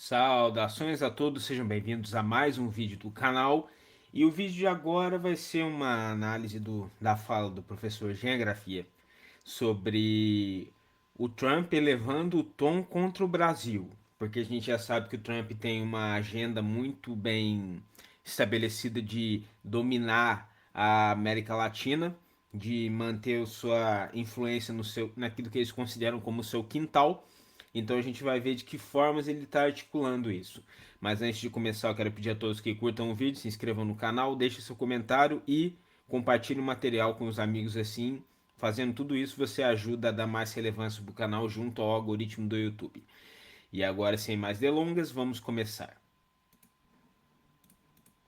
Saudações a todos, sejam bem-vindos a mais um vídeo do canal. E o vídeo de agora vai ser uma análise da fala do professor Geografia sobre o Trump elevando o tom contra o Brasil, porque a gente já sabe que o Trump tem uma agenda muito bem estabelecida de dominar a América Latina, de manter sua influência naquilo que eles consideram como seu quintal. Então a gente vai ver de que formas ele está articulando isso. Mas antes de começar, eu quero pedir a todos que curtam o vídeo, se inscrevam no canal, deixem seu comentário e compartilhem o material com os amigos assim. Fazendo tudo isso, você ajuda a dar mais relevância para o canal junto ao algoritmo do YouTube. E agora, sem mais delongas, vamos começar.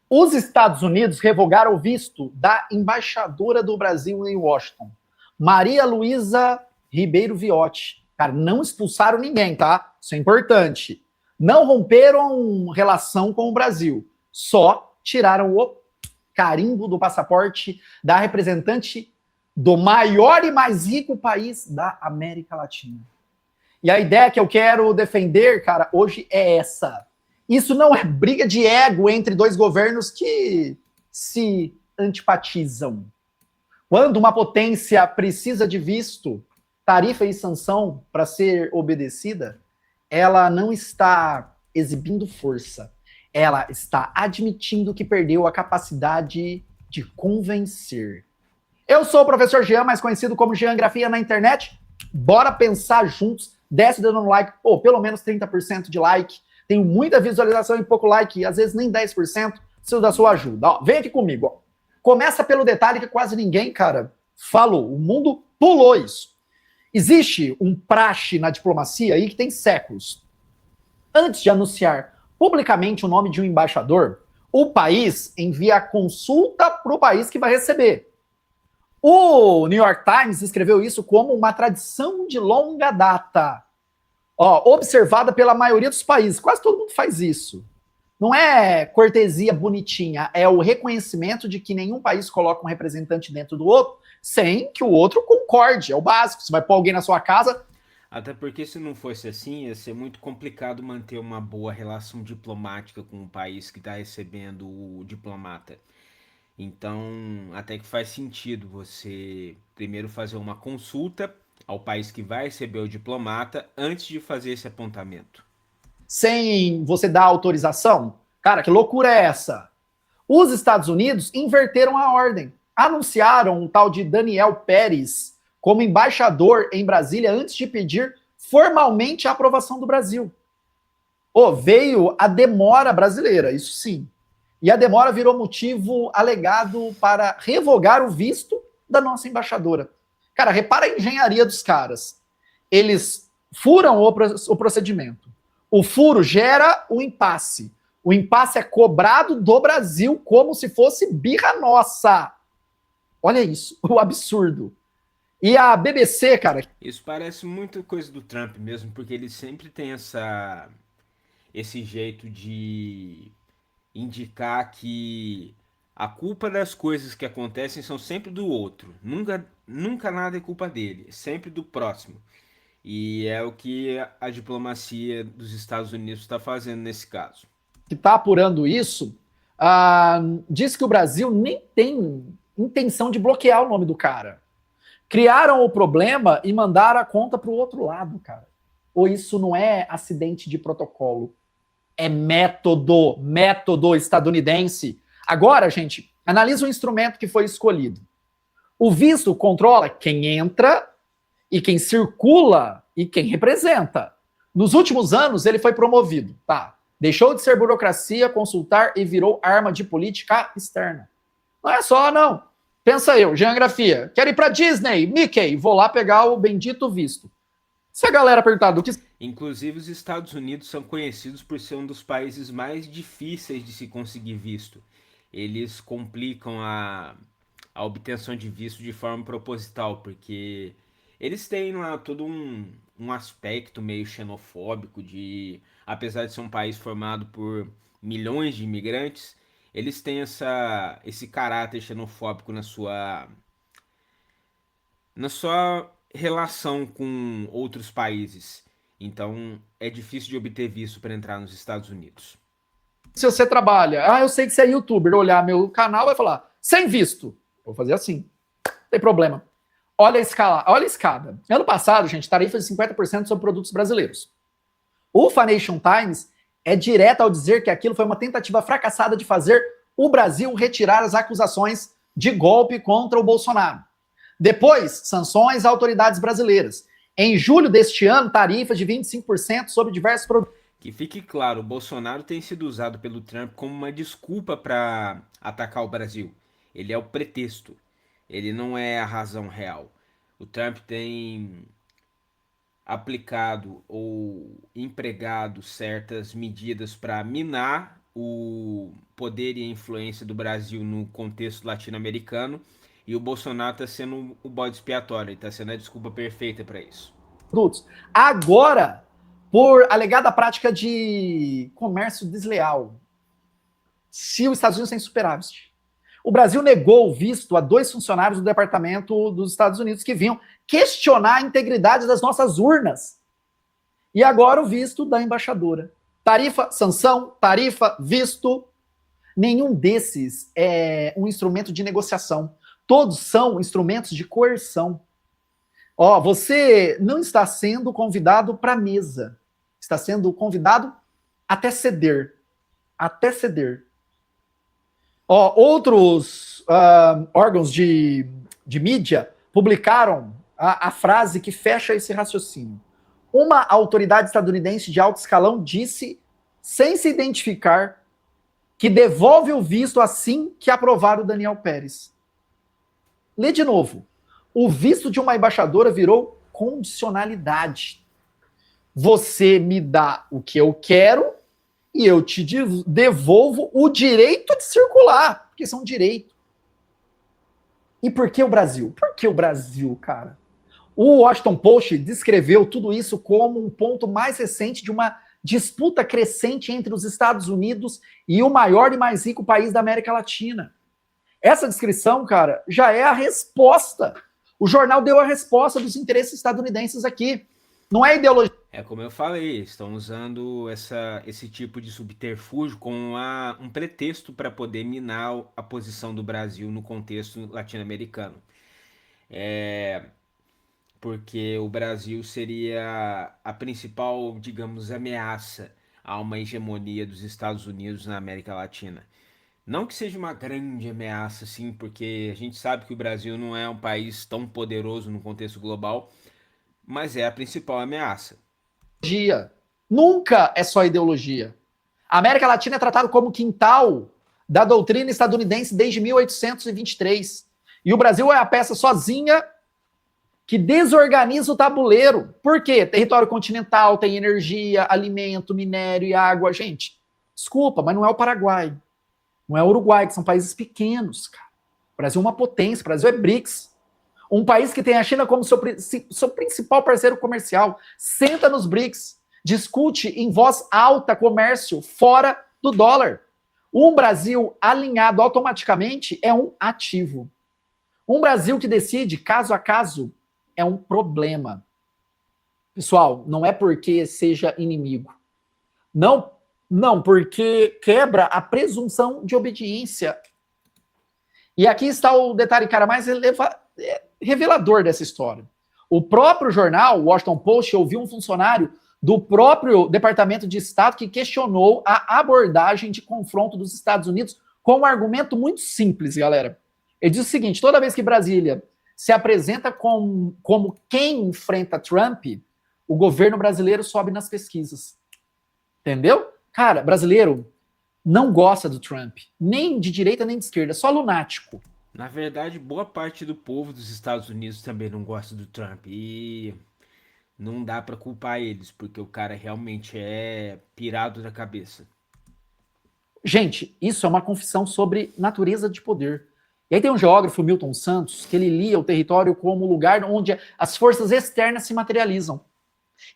Os Estados Unidos revogaram o visto da embaixadora do Brasil em Washington, Maria Luísa Ribeiro Viotti. Cara, não expulsaram ninguém, tá? Isso é importante. Não romperam relação com o Brasil. Só tiraram o carimbo do passaporte da representante do maior e mais rico país da América Latina. E a ideia que eu quero defender, cara, hoje é essa. Isso não é briga de ego entre dois governos que se antipatizam. Quando uma potência precisa de visto, tarifa e sanção para ser obedecida, ela não está exibindo força. Ela está admitindo que perdeu a capacidade de convencer. Eu sou o professor Jean, mais conhecido como Geografia na internet. Bora pensar juntos. Desce dando um like, pelo menos 30% de like. Tenho muita visualização e pouco like, às vezes nem 10%. Preciso da sua ajuda. Ó, vem aqui comigo. Ó. Começa pelo detalhe que quase ninguém, cara, falou. O mundo pulou isso. Existe um praxe na diplomacia aí que tem séculos. Antes de anunciar publicamente o nome de um embaixador, o país envia a consulta para o país que vai receber. O New York Times escreveu isso como uma tradição de longa data, observada pela maioria dos países. Quase todo mundo faz isso. Não é cortesia bonitinha, é o reconhecimento de que nenhum país coloca um representante dentro do outro sem que o outro concorde. É o básico. Você vai pôr alguém na sua casa. Até porque se não fosse assim, ia ser muito complicado manter uma boa relação diplomática com o país que está recebendo o diplomata. Então, até que faz sentido você primeiro fazer uma consulta ao país que vai receber o diplomata antes de fazer esse apontamento. Sem você dar autorização? Cara, que loucura é essa? Os Estados Unidos inverteram a ordem. Anunciaram um tal de Daniel Pérez como embaixador em Brasília antes de pedir formalmente a aprovação do Brasil. Veio a demora brasileira, isso sim. E a demora virou motivo alegado para revogar o visto da nossa embaixadora. Cara, repara a engenharia dos caras. Eles furam o procedimento. O furo gera o impasse. O impasse é cobrado do Brasil como se fosse birra nossa. Olha isso, o absurdo. E a BBC, cara... Isso parece muito coisa do Trump mesmo, porque ele sempre tem esse jeito de indicar que a culpa das coisas que acontecem são sempre do outro. Nunca nada é culpa dele, é sempre do próximo. E é o que a diplomacia dos Estados Unidos está fazendo nesse caso. Que está apurando isso, diz que o Brasil nem tem intenção de bloquear o nome do cara. Criaram o problema e mandaram a conta para o outro lado, cara. Ou isso não é acidente de protocolo? É método estadunidense. Agora, gente, analisa o instrumento que foi escolhido. O visto controla quem entra e quem circula e quem representa. Nos últimos anos, ele foi promovido, tá? Deixou de ser burocracia, consultar e virou arma de política externa. Não é só, não. Pensa eu, Geografia, quero ir para Disney, Mickey, vou lá pegar o bendito visto. Se a galera perguntar do que... Inclusive, os Estados Unidos são conhecidos por ser um dos países mais difíceis de se conseguir visto. Eles complicam a obtenção de visto de forma proposital, porque eles têm lá todo um aspecto meio xenofóbico de, apesar de ser um país formado por milhões de imigrantes, eles têm esse caráter xenofóbico na sua relação com outros países. Então é difícil de obter visto para entrar nos Estados Unidos. Se você trabalha, eu sei que você é youtuber, olhar meu canal vai falar, sem visto. Vou fazer assim, não tem problema. Olha a escala, olha a escada. Ano passado, gente, tarifa de 50% sobre produtos brasileiros. O Financial Times é direto ao dizer que aquilo foi uma tentativa fracassada de fazer o Brasil retirar as acusações de golpe contra o Bolsonaro. Depois, sanções a autoridades brasileiras. Em julho deste ano, tarifas de 25% sobre diversos produtos. Que fique claro, o Bolsonaro tem sido usado pelo Trump como uma desculpa para atacar o Brasil. Ele é o pretexto. Ele não é a razão real. O Trump tem aplicado ou empregado certas medidas para minar o poder e a influência do Brasil no contexto latino-americano, e o Bolsonaro está sendo o bode expiatório, está sendo a desculpa perfeita para isso. Agora, por alegada prática de comércio desleal, se os Estados Unidos têm superávit, o Brasil negou o visto a 2 funcionários do Departamento dos Estados Unidos que vinham questionar a integridade das nossas urnas. E agora o visto da embaixadora. Tarifa, sanção, tarifa, visto. Nenhum desses é um instrumento de negociação. Todos são instrumentos de coerção. Você não está sendo convidado para a mesa. Está sendo convidado até ceder. Até ceder. Outros órgãos de mídia publicaram a frase que fecha esse raciocínio. Uma autoridade estadunidense de alto escalão disse, sem se identificar, que devolve o visto assim que aprovar o Daniel Pérez. Lê de novo. O visto de uma embaixadora virou condicionalidade. Você me dá o que eu quero e eu te devolvo o direito de circular, porque isso é um direito. E por que o Brasil? Por que o Brasil, cara? O Washington Post descreveu tudo isso como um ponto mais recente de uma disputa crescente entre os Estados Unidos e o maior e mais rico país da América Latina. Essa descrição, cara, já é a resposta. O jornal deu a resposta dos interesses estadunidenses aqui. Não é ideologia. É como eu falei, estão usando esse tipo de subterfúgio como um pretexto para poder minar a posição do Brasil no contexto latino-americano. Porque o Brasil seria a principal, digamos, ameaça a uma hegemonia dos Estados Unidos na América Latina. Não que seja uma grande ameaça, sim, porque a gente sabe que o Brasil não é um país tão poderoso no contexto global, mas é a principal ameaça. Nunca é só ideologia. A América Latina é tratada como quintal da doutrina estadunidense desde 1823. E o Brasil é a peça sozinha que desorganiza o tabuleiro. Por quê? Território continental, tem energia, alimento, minério e água. Gente, desculpa, mas não é o Paraguai. Não é o Uruguai, que são países pequenos, cara. O Brasil é uma potência, o Brasil é BRICS. Um país que tem a China como seu principal parceiro comercial. Senta nos BRICS, discute em voz alta comércio fora do dólar. Um Brasil alinhado automaticamente é um ativo. Um Brasil que decide caso a caso é um problema. Pessoal, não é porque seja inimigo. Não, porque quebra a presunção de obediência. E aqui está o detalhe, cara, mais revelador dessa história. O próprio jornal, o Washington Post, ouviu um funcionário do próprio Departamento de Estado que questionou a abordagem de confronto dos Estados Unidos com um argumento muito simples, galera. Ele diz o seguinte: toda vez que Brasília se apresenta como quem enfrenta Trump, o governo brasileiro sobe nas pesquisas. Entendeu? Cara, brasileiro não gosta do Trump, nem de direita nem de esquerda, só lunático. Na verdade, boa parte do povo dos Estados Unidos também não gosta do Trump, e não dá para culpar eles, porque o cara realmente é pirado da cabeça. Gente, isso é uma confissão sobre natureza de poder. E aí tem um geógrafo, Milton Santos, que ele lia o território como lugar onde as forças externas se materializam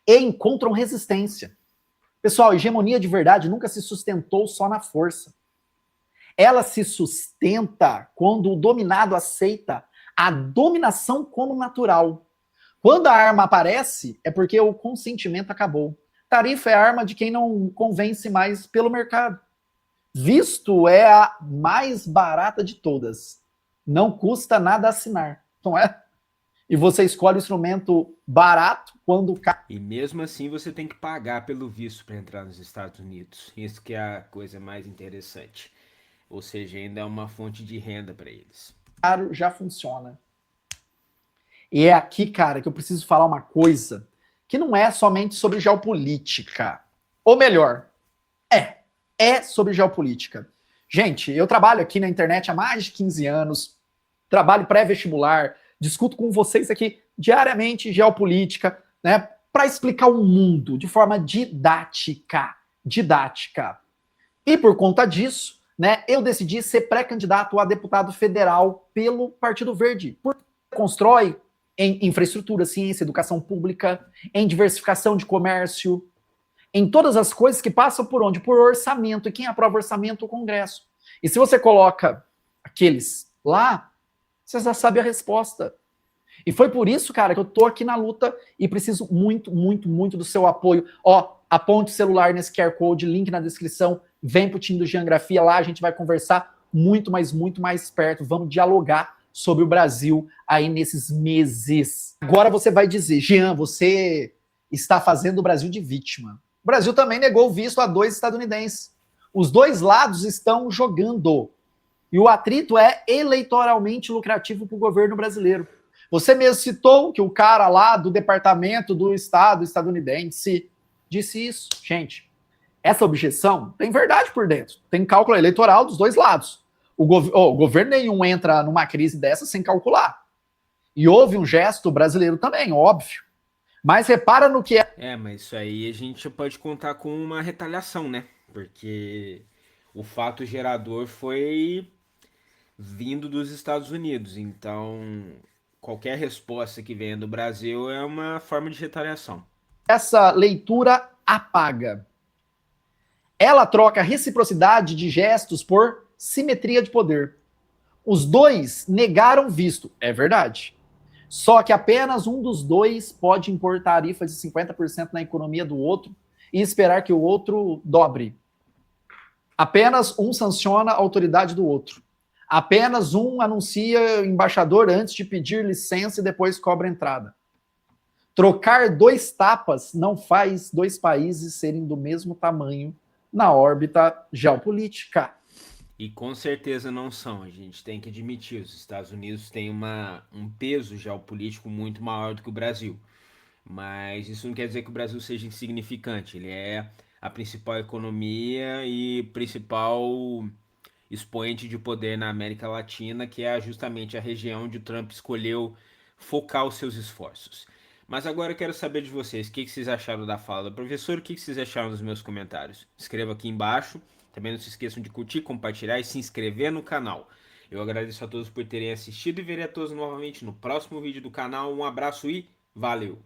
e encontram resistência. Pessoal, a hegemonia de verdade nunca se sustentou só na força. Ela se sustenta quando o dominado aceita a dominação como natural. Quando a arma aparece, é porque o consentimento acabou. Tarifa é a arma de quem não convence mais pelo mercado. Visto é a mais barata de todas. Não custa nada assinar, não é? E você escolhe o instrumento barato quando cai. E mesmo assim você tem que pagar pelo visto para entrar nos Estados Unidos. Isso que é a coisa mais interessante. Ou seja, ainda é uma fonte de renda para eles. Caro, já funciona. E é aqui, cara, que eu preciso falar uma coisa que não é somente sobre geopolítica. Ou melhor, é sobre geopolítica. Gente, eu trabalho aqui na internet há mais de 15 anos, trabalho pré-vestibular, discuto com vocês aqui diariamente geopolítica, né, para explicar o mundo de forma didática. E por conta disso, né, eu decidi ser pré-candidato a deputado federal pelo Partido Verde. Porque constrói em infraestrutura, ciência, educação pública, em diversificação de comércio, em todas as coisas que passam por onde? Por orçamento. E quem aprova orçamento? O Congresso. E se você coloca aqueles lá, você já sabe a resposta. E foi por isso, cara, que eu tô aqui na luta e preciso muito, muito, muito do seu apoio. Ó, aponte o celular nesse QR Code, link na descrição, vem pro time do Geografia lá, a gente vai conversar muito mais perto, vamos dialogar sobre o Brasil aí nesses meses. Agora você vai dizer, Jean, você está fazendo o Brasil de vítima. O Brasil também negou o visto a 2 estadunidenses. Os dois lados estão jogando. E o atrito é eleitoralmente lucrativo para o governo brasileiro. Você mesmo citou que o cara lá do Departamento do Estado estadunidense disse isso. Gente, essa objeção tem verdade por dentro. Tem cálculo eleitoral dos dois lados. O governo nenhum entra numa crise dessa sem calcular. E houve um gesto brasileiro também, óbvio. Mas repara no que é. Mas isso aí a gente pode contar com uma retaliação, né? Porque o fato gerador foi vindo dos Estados Unidos. Então, qualquer resposta que venha do Brasil é uma forma de retaliação. Essa leitura apaga. Ela troca reciprocidade de gestos por simetria de poder. Os dois negaram visto, é verdade. Só que apenas um dos dois pode impor tarifas de 50% na economia do outro e esperar que o outro dobre. Apenas um sanciona a autoridade do outro. Apenas um anuncia embaixador antes de pedir licença e depois cobra entrada. Trocar dois tapas não faz dois países serem do mesmo tamanho na órbita geopolítica. E com certeza não são, a gente tem que admitir, os Estados Unidos têm um peso geopolítico muito maior do que o Brasil. Mas isso não quer dizer que o Brasil seja insignificante, ele é a principal economia e principal expoente de poder na América Latina, que é justamente a região onde o Trump escolheu focar os seus esforços. Mas agora eu quero saber de vocês, o que vocês acharam da fala do professor, o que vocês acharam nos meus comentários. Escreva aqui embaixo, também não se esqueçam de curtir, compartilhar e se inscrever no canal. Eu agradeço a todos por terem assistido e verei a todos novamente no próximo vídeo do canal. Um abraço e valeu!